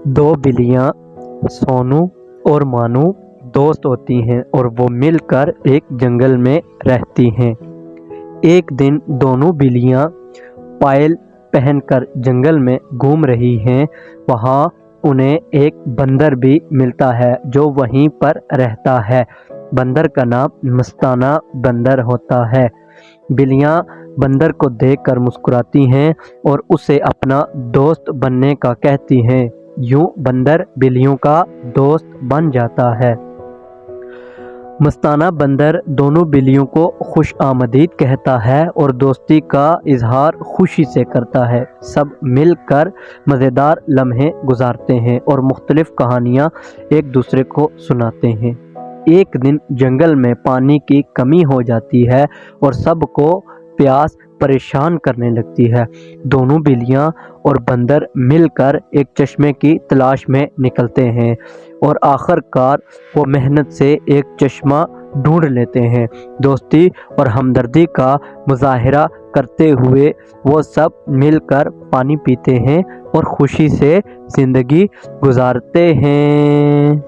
दो बिल्लियाँ सोनू और मानू दोस्त होती हैं और वो मिलकर एक जंगल में रहती हैं। एक दिन दोनों बिल्लियाँ पायल पहनकर जंगल में घूम रही हैं। वहाँ उन्हें एक बंदर भी मिलता है जो वहीं पर रहता है। बंदर का नाम मस्ताना बंदर होता है। बिल्लियाँ बंदर को देखकर मुस्कुराती हैं और उसे अपना दोस्त बनने का कहती हैं। यूं बंदर बिल्लियों का दोस्त बन जाता है। मस्ताना बंदर दोनों बिल्लियों को खुश आमदीद कहता है और दोस्ती का इजहार खुशी से करता है। सब मिलकर मज़ेदार लम्हे गुजारते हैं और मुख्तलिफ कहानियाँ एक दूसरे को सुनाते हैं। एक दिन जंगल में पानी की कमी हो जाती है और सबको प्यास परेशान करने लगती है। दोनों बिल्लियाँ और बंदर मिलकर एक चश्मे की तलाश में निकलते हैं और आखिरकार वो मेहनत से एक चश्मा ढूंढ लेते हैं। दोस्ती और हमदर्दी का मुजाहिरा करते हुए वो सब मिलकर पानी पीते हैं और खुशी से ज़िंदगी गुजारते हैं।